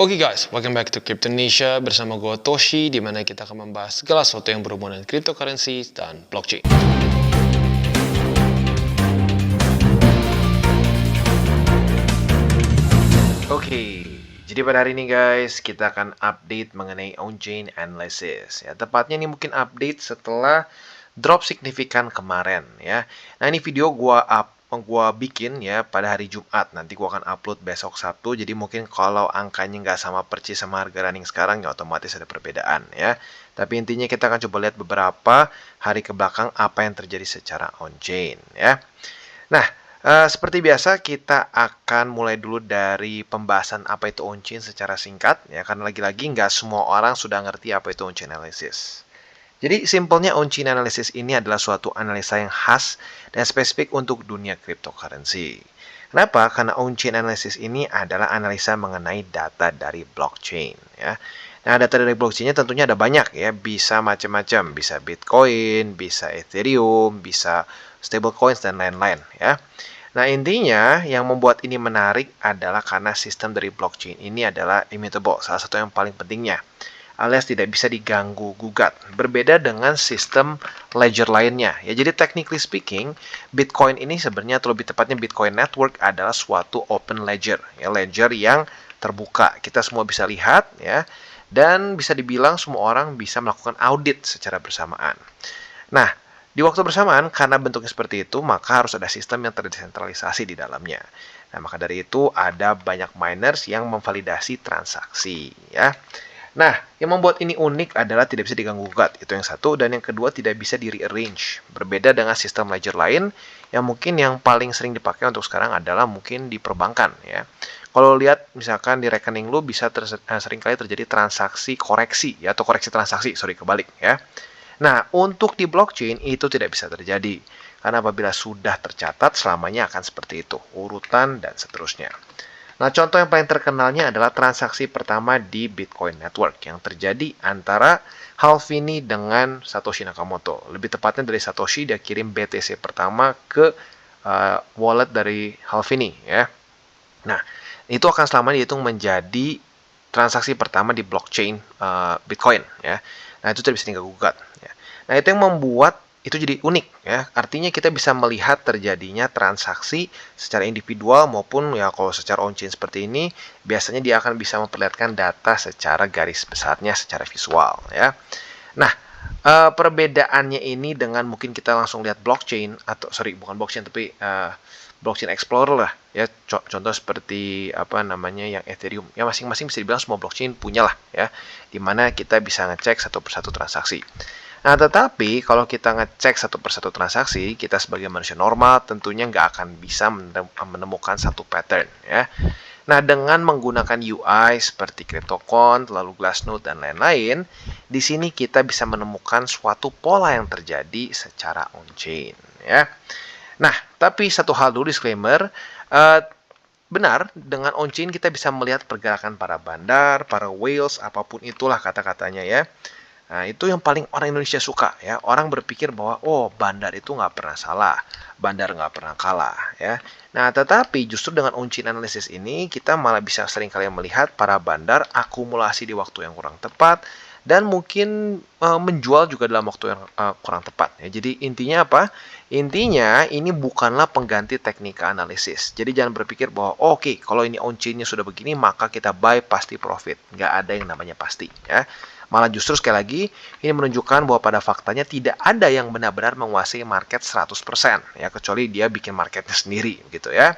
Oke guys, welcome back to Cryptonesia bersama gue Toshi, di mana kita akan membahas segala sesuatu yang berhubungan dengan cryptocurrency dan blockchain. Oke, jadi pada hari ini guys, kita akan update mengenai on-chain analysis. Ya, tepatnya ini mungkin update setelah drop signifikan kemarin ya. Nah, ini video gua bikin ya pada hari Jumat. Nanti gua akan upload besok Sabtu. Jadi mungkin kalau angkanya nggak sama persis sama harga running sekarang ya otomatis ada perbedaan ya. Tapi intinya kita akan coba lihat beberapa hari ke belakang apa yang terjadi secara on-chain ya. Nah, seperti biasa kita akan mulai dulu dari pembahasan apa itu on-chain secara singkat ya, karena lagi-lagi nggak semua orang sudah ngerti apa itu on-chain analysis. Jadi simpelnya on-chain analysis ini adalah suatu analisa yang khas dan spesifik untuk dunia cryptocurrency. Kenapa? Karena on-chain analysis ini adalah analisa mengenai data dari blockchain ya. Nah, data dari blockchain-nya tentunya ada banyak ya, bisa macam-macam, bisa Bitcoin, bisa Ethereum, bisa stablecoins dan lain-lain ya. Nah, intinya yang membuat ini menarik adalah karena sistem dari blockchain ini adalah immutable, salah satu yang paling pentingnya, alias tidak bisa diganggu gugat. Berbeda dengan sistem ledger lainnya. Ya, jadi technically speaking, Bitcoin ini sebenarnya atau lebih tepatnya Bitcoin Network adalah suatu open ledger, ya, ledger yang terbuka. Kita semua bisa lihat ya, dan bisa dibilang semua orang bisa melakukan audit secara bersamaan. Nah, di waktu bersamaan, karena bentuknya seperti itu, maka harus ada sistem yang terdesentralisasi di dalamnya. Nah, maka dari itu ada banyak miners yang memvalidasi transaksi, ya. Nah, yang membuat ini unik adalah tidak bisa diganggu gugat, itu yang satu, dan yang kedua tidak bisa di-rearrange. Berbeda dengan sistem ledger lain, yang mungkin yang paling sering dipakai untuk sekarang adalah mungkin di perbankan, ya. Kalau lihat misalkan di rekening lu bisa seringkali terjadi transaksi koreksi, ya, atau koreksi transaksi, sorry, kebalik, ya. Nah, untuk di blockchain itu tidak bisa terjadi. Karena apabila sudah tercatat, selamanya akan seperti itu. Urutan dan seterusnya. Nah, contoh yang paling terkenalnya adalah transaksi pertama di Bitcoin Network yang terjadi antara Halvini dengan Satoshi Nakamoto. Lebih tepatnya dari Satoshi dia kirim BTC pertama ke wallet dari Halvini ya. Nah, itu akan selamanya dihitung menjadi transaksi pertama di blockchain Bitcoin ya. Nah, itu tidak bisa tinggal gugat ya. Nah, itu yang membuat itu jadi unik ya. Artinya kita bisa melihat terjadinya transaksi secara individual maupun ya kalau secara on-chain seperti ini biasanya dia akan bisa memperlihatkan data secara garis besarnya secara visual ya. Nah, perbedaannya ini dengan mungkin kita langsung lihat blockchain atau sorry bukan blockchain tapi blockchain explorer lah ya, contoh seperti apa namanya yang Ethereum ya, masing-masing bisa dibilang semua blockchain punya lah ya, dimana kita bisa ngecek satu persatu transaksi. Nah, tetapi kalau kita ngecek satu persatu transaksi, kita sebagai manusia normal tentunya nggak akan bisa menemukan satu pattern ya. Nah, dengan menggunakan UI seperti CryptoQuant, lalu Glassnode, dan lain-lain, di sini kita bisa menemukan suatu pola yang terjadi secara on-chain ya. Nah, tapi satu hal dulu disclaimer, benar, dengan on-chain kita bisa melihat pergerakan para bandar, para whales, apapun itulah kata-katanya ya. Nah, itu yang paling orang Indonesia suka ya. Orang berpikir bahwa, oh, bandar itu nggak pernah salah, bandar nggak pernah kalah ya. Nah, tetapi justru dengan on-chain analysis ini, kita malah bisa sering kali melihat para bandar akumulasi di waktu yang kurang tepat, dan mungkin menjual juga dalam waktu yang kurang tepat ya. Jadi intinya apa? Intinya ini bukanlah pengganti teknika analisis. Jadi jangan berpikir bahwa oke, kalau ini on-chain-nya sudah begini maka kita buy pasti profit. Nggak ada yang namanya pasti ya. Malah justru sekali lagi ini menunjukkan bahwa pada faktanya tidak ada yang benar-benar menguasai market 100% ya, kecuali dia bikin marketnya sendiri gitu ya.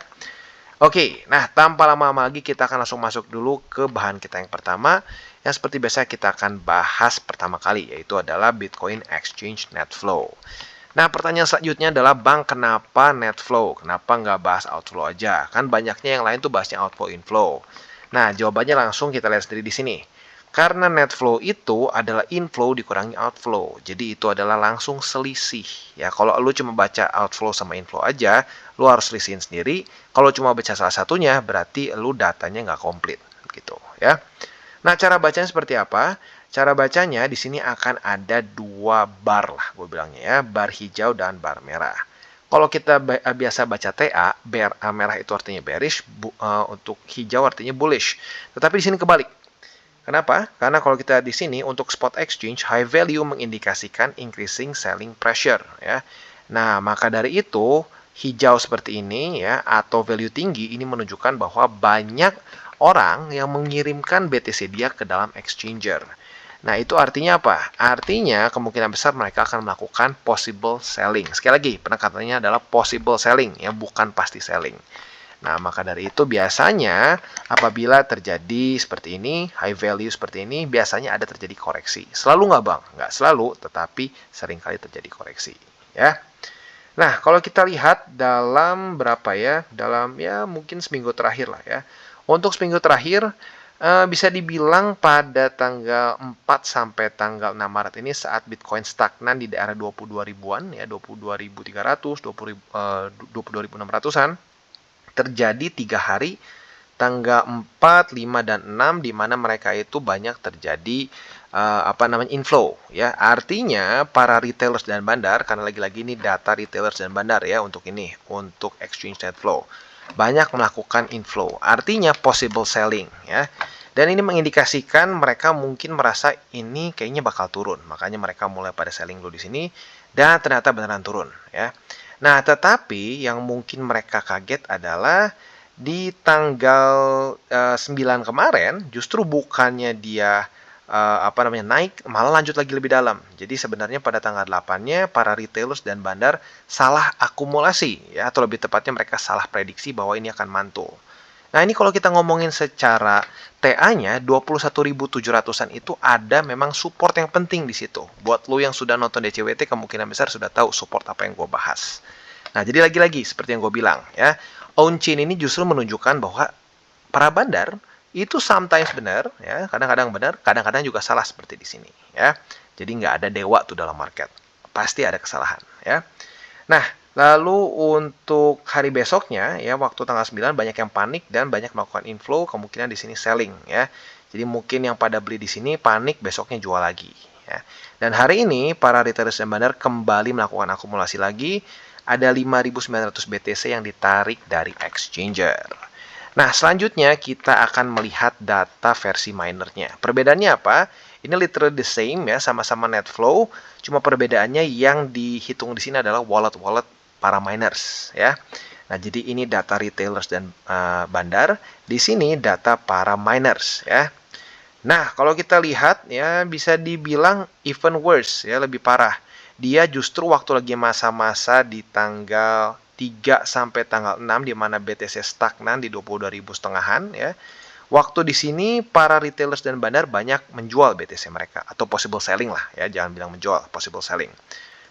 Oke, nah tanpa lama-lama lagi kita akan langsung masuk dulu ke bahan kita yang pertama, yang seperti biasa kita akan bahas pertama kali, yaitu adalah Bitcoin Exchange Net Flow. Nah, pertanyaan selanjutnya adalah, Bang, kenapa net flow? Kenapa nggak bahas outflow aja? Kan banyaknya yang lain tuh bahasnya outflow inflow. Nah, jawabannya langsung kita lihat sendiri di sini. Karena net flow itu adalah inflow dikurangi outflow. Jadi itu adalah langsung selisih. Ya, kalau lu cuma baca outflow sama inflow aja, lu harus selisihin sendiri. Kalau cuma baca salah satunya, berarti lu datanya nggak komplit. Gitu ya. Nah, cara bacanya seperti apa? Cara bacanya di sini akan ada dua bar lah, gue bilangnya ya, bar hijau dan bar merah. Kalau kita biasa baca TA, merah itu artinya bearish, untuk hijau artinya bullish. Tetapi di sini kebalik. Kenapa? Karena kalau kita di sini untuk spot exchange, high value mengindikasikan increasing selling pressure ya. Nah, maka dari itu hijau seperti ini ya atau value tinggi ini menunjukkan bahwa banyak orang yang mengirimkan BTC dia ke dalam exchanger. Nah, itu artinya apa? Artinya kemungkinan besar mereka akan melakukan possible selling. Sekali lagi, penekanannya adalah possible selling ya, bukan pasti selling. Nah, maka dari itu biasanya apabila terjadi seperti ini, high value seperti ini, biasanya ada terjadi koreksi. Selalu nggak Bang? Nggak selalu, tetapi seringkali terjadi koreksi. Ya. Nah, kalau kita lihat dalam berapa ya? Dalam ya mungkin seminggu terakhir lah ya. Untuk seminggu terakhir, bisa dibilang pada tanggal 4 sampai tanggal 6 Maret ini saat Bitcoin stagnan di daerah 22 ribuan ya, 22.300, 22.600-an, terjadi 3 hari tanggal 4, 5, dan 6 di mana mereka itu banyak terjadi inflow ya. Artinya para retailers dan bandar, karena lagi-lagi ini data retailers dan bandar ya untuk ini, untuk exchange net flow. Banyak melakukan inflow. Artinya possible selling ya. Dan ini mengindikasikan mereka mungkin merasa ini kayaknya bakal turun. Makanya mereka mulai pada selling dulu di sini dan ternyata beneran turun ya. Nah, tetapi yang mungkin mereka kaget adalah di tanggal 9 kemarin justru bukannya dia naik, malah lanjut lagi lebih dalam. Jadi sebenarnya pada tanggal 8-nya para retailers dan bandar salah akumulasi ya, atau lebih tepatnya mereka salah prediksi bahwa ini akan mantul. Nah, ini kalau kita ngomongin secara TA-nya 21.700-an itu ada memang support yang penting di situ. Buat lo yang sudah nonton DCWT kemungkinan besar sudah tahu support apa yang gue bahas. Nah, jadi lagi-lagi seperti yang gue bilang ya, on-chain ini justru menunjukkan bahwa para bandar itu sometimes benar ya, kadang-kadang benar, kadang-kadang juga salah seperti di sini ya. Jadi nggak ada dewa tuh dalam market. Pasti ada kesalahan ya. Nah, lalu untuk hari besoknya ya waktu tanggal 9 banyak yang panik dan banyak melakukan inflow, kemungkinan di sini selling ya. Jadi mungkin yang pada beli di sini panik, besoknya jual lagi ya. Dan hari ini para retailers dan bandar kembali melakukan akumulasi lagi, ada 5.900 BTC yang ditarik dari exchanger. Nah, selanjutnya kita akan melihat data versi minernya. Perbedaannya apa? Ini literally the same ya, sama-sama net flow, cuma perbedaannya yang dihitung di sini adalah wallet-wallet para miners ya. Nah, jadi ini data retailers dan bandar, di sini data para miners ya. Nah, kalau kita lihat ya bisa dibilang even worse ya, lebih parah. Dia justru waktu lagi masa-masa di tanggal 3 sampai tanggal 6 di mana BTC stagnan di 22.000 setengahan ya. Waktu di sini para retailers dan bandar banyak menjual BTC mereka atau possible selling lah ya, jangan bilang menjual, possible selling.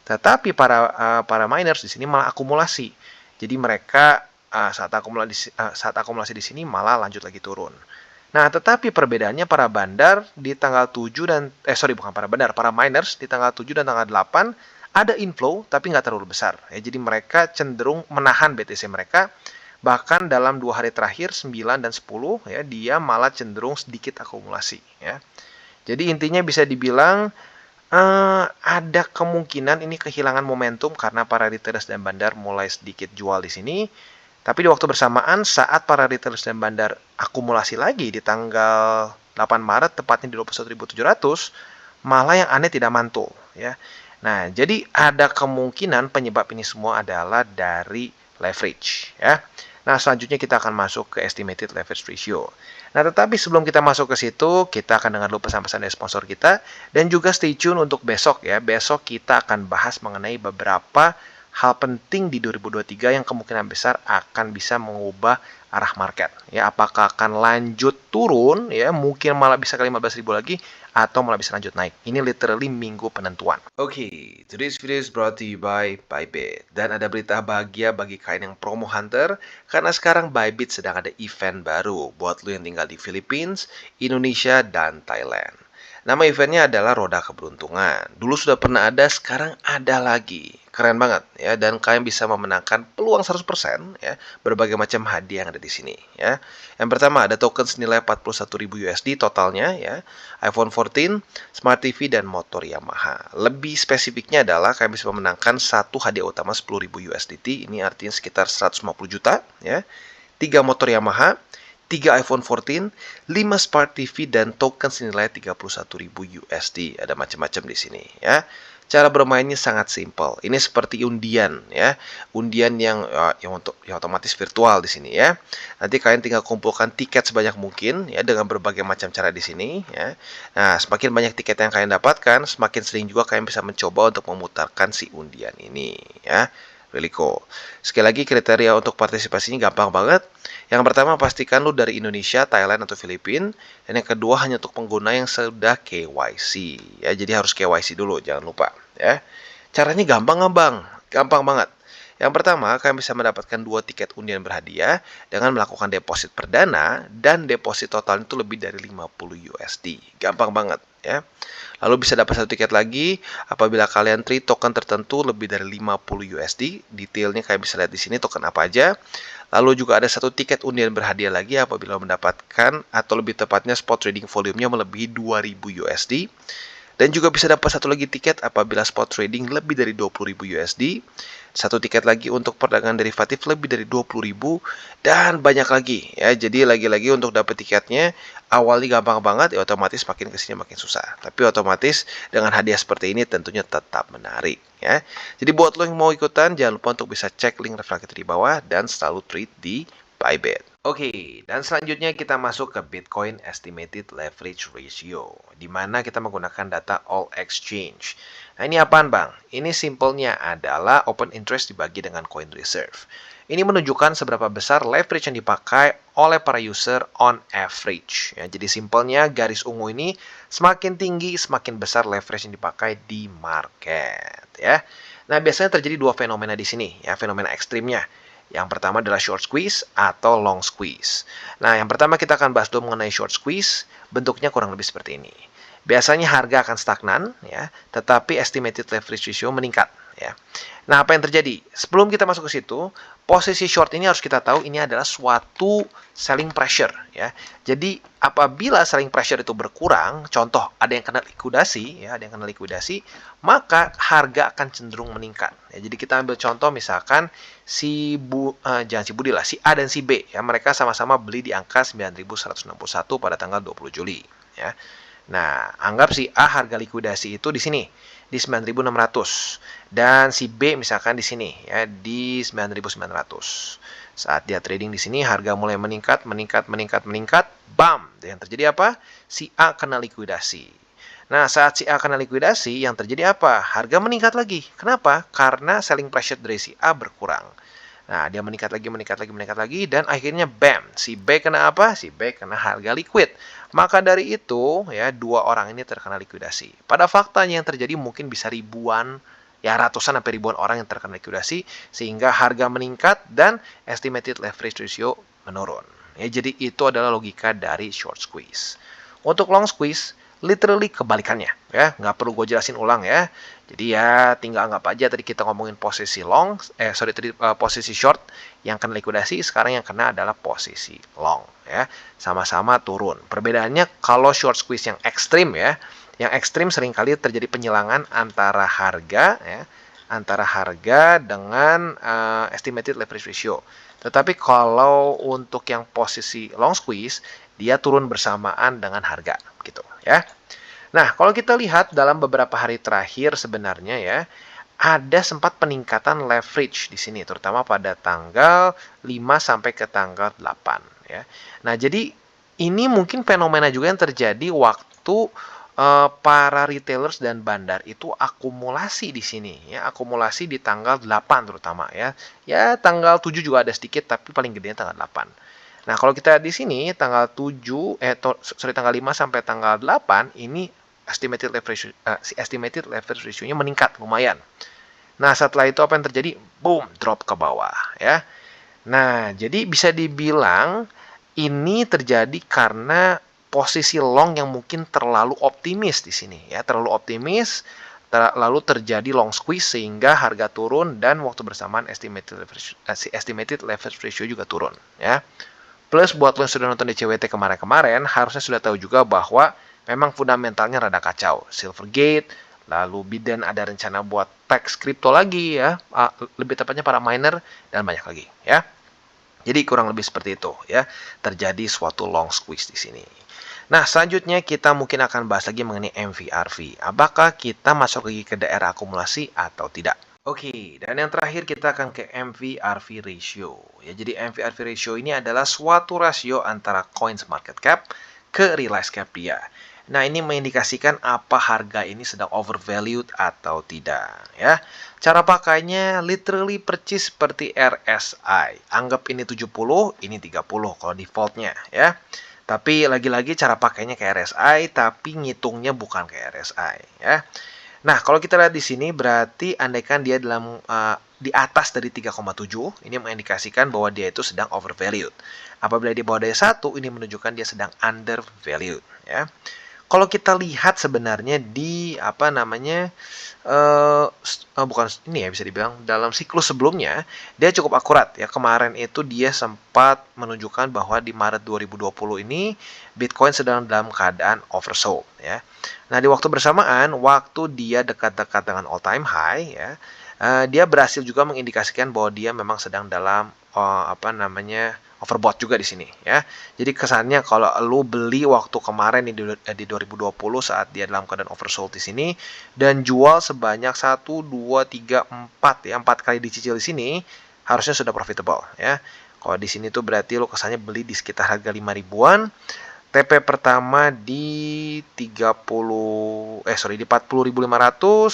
Tetapi para miners di sini malah akumulasi. Jadi mereka saat akumulasi di sini malah lanjut lagi turun. Nah, tetapi perbedaannya para bandar di tanggal 7 dan bukan para bandar, para miners di tanggal 7 dan tanggal 8 ada inflow tapi nggak terlalu besar. Ya, jadi mereka cenderung menahan BTC mereka. Bahkan dalam 2 hari terakhir 9 dan 10 ya dia malah cenderung sedikit akumulasi ya. Jadi intinya bisa dibilang ada kemungkinan ini kehilangan momentum karena para retailers dan bandar mulai sedikit jual di sini. Tapi di waktu bersamaan saat para retailers dan bandar akumulasi lagi di tanggal 8 Maret tepatnya di 21.700, malah yang aneh tidak mantul ya. Nah, jadi ada kemungkinan penyebab ini semua adalah dari leverage ya. Nah, selanjutnya kita akan masuk ke estimated leverage ratio. Nah, tetapi sebelum kita masuk ke situ, kita akan dengar dulu pesan-pesan dari sponsor kita dan juga stay tune untuk besok ya. Besok kita akan bahas mengenai beberapa hal penting di 2023 yang kemungkinan besar akan bisa mengubah arah market. Ya, apakah akan lanjut turun ya, mungkin malah bisa ke 15.000 lagi atau malah bisa lanjut naik. Ini literally minggu penentuan. Oke, today's video is brought to you by Bybit. Dan ada berita bahagia bagi kalian yang promo hunter karena sekarang Bybit sedang ada event baru buat lo yang tinggal di Philippines, Indonesia, dan Thailand. Nama eventnya adalah Roda Keberuntungan. Dulu sudah pernah ada, sekarang ada lagi. Keren banget ya, dan kalian bisa memenangkan peluang 100% ya, berbagai macam hadiah yang ada di sini ya. Yang pertama ada token senilai 41.000 USD totalnya ya, iPhone 14, Smart TV, dan motor Yamaha. Lebih spesifiknya adalah kalian bisa memenangkan satu hadiah utama 10.000 USDT, ini artinya sekitar 150 juta ya. 3 motor Yamaha, 3 iPhone 14, 5 Smart TV, dan token senilai 31.000 USD. Ada macam-macam di sini ya. Cara bermainnya sangat simpel. Ini seperti undian ya. Undian yang otomatis virtual di sini ya. Nanti kalian tinggal kumpulkan tiket sebanyak mungkin ya dengan berbagai macam cara di sini ya. Nah, semakin banyak tiket yang kalian dapatkan, semakin sering juga kalian bisa mencoba untuk memutarkan si undian ini ya. Really cool. Sekali lagi kriteria untuk partisipasinya gampang banget. Yang pertama pastikan lu dari Indonesia, Thailand, atau Filipina. Dan yang kedua hanya untuk pengguna yang sudah KYC. Ya, jadi harus KYC dulu, jangan lupa. Ya, caranya gampang bang, gampang banget. Yang pertama, kalian bisa mendapatkan 2 tiket undian berhadiah dengan melakukan deposit perdana dan deposit total itu lebih dari 50 USD. Gampang banget ya. Lalu bisa dapat 1 tiket lagi apabila kalian trade token tertentu lebih dari 50 USD. Detailnya kalian bisa lihat di sini token apa aja. Lalu juga ada 1 tiket undian berhadiah lagi apabila mendapatkan atau lebih tepatnya spot trading volume-nya melebihi 2000 USD. Dan juga bisa dapat 1 lagi tiket apabila spot trading lebih dari 20.000 USD. 1 tiket lagi untuk perdagangan derivatif lebih dari 20.000 dan banyak lagi ya. Jadi lagi-lagi untuk dapat tiketnya awalnya gampang banget ya, otomatis makin kesini makin susah. Tapi otomatis dengan hadiah seperti ini tentunya tetap menarik ya. Jadi buat lo yang mau ikutan jangan lupa untuk bisa cek link referaksi di bawah dan selalu trade di Bybit. Oke, dan selanjutnya kita masuk ke Bitcoin Estimated Leverage Ratio, di mana kita menggunakan data All Exchange. Nah, ini apaan bang? Ini simpelnya adalah open interest dibagi dengan coin reserve. Ini menunjukkan seberapa besar leverage yang dipakai oleh para user on average. Ya, jadi simpelnya garis ungu ini semakin tinggi, semakin besar leverage yang dipakai di market. Ya. Nah, biasanya terjadi 2 fenomena di sini, ya, fenomena ekstrimnya. Yang pertama adalah short squeeze atau long squeeze. Nah, yang pertama kita akan bahas dulu mengenai short squeeze. Bentuknya kurang lebih seperti ini. Biasanya harga akan stagnan, ya, tetapi estimated leverage ratio meningkat. Ya. Nah, apa yang terjadi? Sebelum kita masuk ke situ, posisi short ini harus kita tahu ini adalah suatu selling pressure. Ya. Jadi, apabila selling pressure itu berkurang, contoh ada yang kena likuidasi, ya, ada yang kena likuidasi, maka harga akan cenderung meningkat. Ya, jadi kita ambil contoh misalkan jangan si Budi lah, si A dan si B. Ya, mereka sama-sama beli di angka 9.161 pada tanggal 20 Juli. Ya. Nah, anggap si A harga likuidasi itu di sini di 9.600 dan si B misalkan di sini ya di 9.900. Saat dia trading di sini harga mulai meningkat, bam. Yang terjadi apa? Si A kena likuidasi. Nah, saat si A kena likuidasi, yang terjadi apa? Harga meningkat lagi. Kenapa? Karena selling pressure dari si A berkurang. Nah, dia meningkat lagi, dan akhirnya bam, si B kena apa? Si B kena harga liquid. Maka dari itu, ya, 2 orang ini terkena likuidasi. Pada faktanya yang terjadi mungkin bisa ribuan, ya ratusan sampai ribuan orang yang terkena likuidasi, sehingga harga meningkat dan estimated leverage ratio menurun. Ya, jadi itu adalah logika dari short squeeze. Untuk long squeeze, literally kebalikannya, ya, nggak perlu gue jelasin ulang ya. Jadi ya tinggal anggap aja tadi kita ngomongin posisi posisi short yang kena likuidasi, sekarang yang kena adalah posisi long ya. Sama-sama turun. Perbedaannya kalau short squeeze yang ekstrim ya, yang ekstrim seringkali terjadi penyelangan antara harga ya, antara harga dengan estimated leverage ratio. Tetapi kalau untuk yang posisi long squeeze, dia turun bersamaan dengan harga gitu ya. Nah, kalau kita lihat dalam beberapa hari terakhir sebenarnya ya, ada sempat peningkatan leverage di sini, terutama pada tanggal 5 sampai ke tanggal 8 ya. Nah, jadi ini mungkin fenomena juga yang terjadi waktu para retailers dan bandar itu akumulasi di sini ya, akumulasi di tanggal 8 terutama ya. Ya, tanggal 7 juga ada sedikit tapi paling gede tanggal 8. Nah, kalau kita di sini tanggal 5 sampai tanggal 8 ini estimated leverage ratio-nya meningkat lumayan. Nah, setelah itu apa yang terjadi? Boom, drop ke bawah ya. Nah, jadi bisa dibilang ini terjadi karena posisi long yang mungkin terlalu optimis di sini ya, terlalu optimis, lalu terjadi long squeeze sehingga harga turun dan waktu bersamaan estimated leverage ratio juga turun ya. Plus buat lo yang sudah nonton DCWT kemarin-kemarin, harusnya sudah tahu juga bahwa memang fundamentalnya rada kacau. Silvergate, lalu Biden ada rencana buat tax crypto lagi ya, lebih tepatnya para miner dan banyak lagi ya. Jadi kurang lebih seperti itu ya, terjadi suatu long squeeze di sini. Nah, selanjutnya kita mungkin akan bahas lagi mengenai MVRV. Apakah kita masuk lagi ke daerah akumulasi atau tidak? Oke, dan yang terakhir kita akan ke MVRV ratio. Ya, jadi MVRV ratio ini adalah suatu rasio antara coins market cap ke realized cap dia. Nah, ini mengindikasikan apa harga ini sedang overvalued atau tidak, ya. Cara pakainya literally percis seperti RSI. Anggap ini 70, ini 30 kalau defaultnya, ya. Tapi lagi-lagi cara pakainya kayak RSI, tapi ngitungnya bukan kayak RSI, ya. Nah, kalau kita lihat di sini berarti andaikan dia di atas dari 3,7, ini mengindikasikan bahwa dia itu sedang overvalued. Apabila di bawah dari 1, ini menunjukkan dia sedang undervalued, ya. Kalau kita lihat sebenarnya di apa namanya bukan ini ya, bisa dibilang dalam siklus sebelumnya dia cukup akurat ya. Kemarin itu dia sempat menunjukkan bahwa di Maret 2020 ini Bitcoin sedang dalam keadaan oversold ya. Nah, di waktu bersamaan, waktu dia dekat-dekat dengan all time high ya, dia berhasil juga mengindikasikan bahwa dia memang sedang dalam apa namanya overbought juga di sini ya. Jadi kesannya kalau lu beli waktu kemarin di 2020 saat dia dalam keadaan oversold di sini dan jual sebanyak 1, 2, 3, 4 ya, 4 kali dicicil di sini, harusnya sudah profitable ya. Kalau di sini tuh berarti lu kesannya beli di sekitar harga 5 ribuan. TP pertama di 40.500,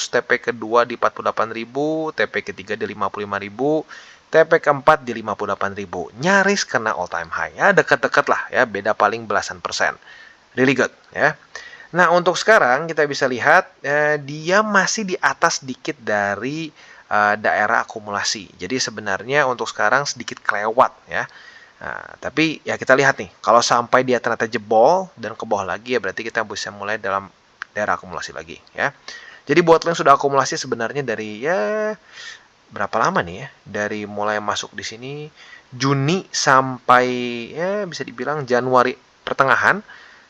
TP kedua di 48.000, TP ketiga di 55.000, TP keempat di 58.000. Nyaris kena all time high ya, dekat-dekat lah ya, beda paling belasan persen. Really good ya. Nah, untuk sekarang kita bisa lihat dia masih di atas sedikit dari daerah akumulasi. Jadi sebenarnya untuk sekarang sedikit kelewat ya. Nah, tapi ya kita lihat nih, kalau sampai dia ternyata jebol dan ke bawah lagi ya berarti kita bisa mulai dalam daerah akumulasi lagi ya. Jadi buat lo yang sudah akumulasi sebenarnya dari ya berapa lama nih ya? Dari mulai masuk di sini Juni sampai ya bisa dibilang Januari pertengahan.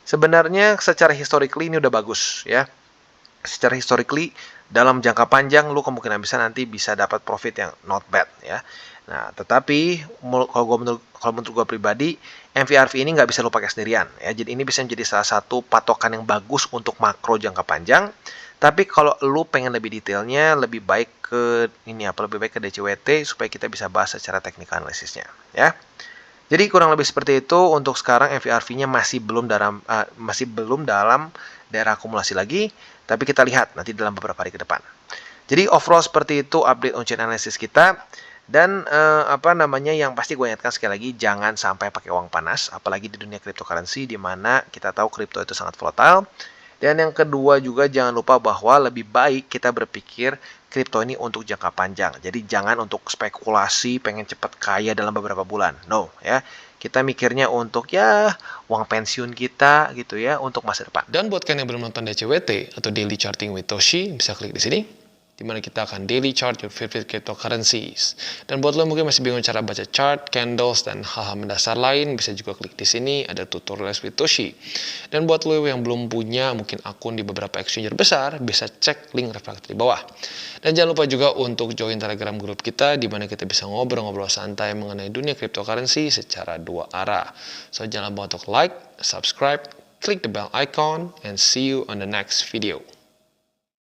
Sebenarnya secara historically ini udah bagus ya. Secara historically dalam jangka panjang lu kemungkinan bisa dapat profit yang not bad ya. Nah, tetapi kalau menurut gue pribadi, MVRV ini nggak bisa lu pakai sendirian ya. Jadi ini bisa menjadi salah satu patokan yang bagus untuk makro jangka panjang. Tapi kalau lu pengen lebih detailnya, lebih baik lebih baik ke DCWT supaya kita bisa bahas secara teknikal analisisnya ya. Jadi kurang lebih seperti itu. Untuk sekarang MVRV-nya masih belum dalam daerah akumulasi lagi, tapi kita lihat nanti dalam beberapa hari ke depan. Jadi overall seperti itu update on-chain analysis kita. Dan yang pasti gue ingatkan sekali lagi, jangan sampai pakai uang panas, apalagi di dunia cryptocurrency di mana kita tahu kripto itu sangat volatile. Dan yang kedua juga jangan lupa bahwa lebih baik kita berpikir kripto ini untuk jangka panjang. Jadi jangan untuk spekulasi pengen cepat kaya dalam beberapa bulan. No, ya. Kita mikirnya untuk ya uang pensiun kita gitu ya untuk masa depan. Dan buat kalian yang belum nonton DCWT atau Daily Charting with Toshi, bisa klik di sini, di mana kita akan daily chart your favorite cryptocurrencies. Dan buat lo mungkin masih bingung cara baca chart, candles, dan hal-hal mendasar lain, bisa juga klik di sini, ada tutorials with Toshi. Dan buat lo yang belum punya mungkin akun di beberapa exchanger besar, bisa cek link reflektor di bawah. Dan jangan lupa juga untuk join Telegram grup kita, di mana kita bisa ngobrol-ngobrol santai mengenai dunia cryptocurrency secara dua arah. So jangan lupa untuk like, subscribe, click the bell icon, and see you on the next video.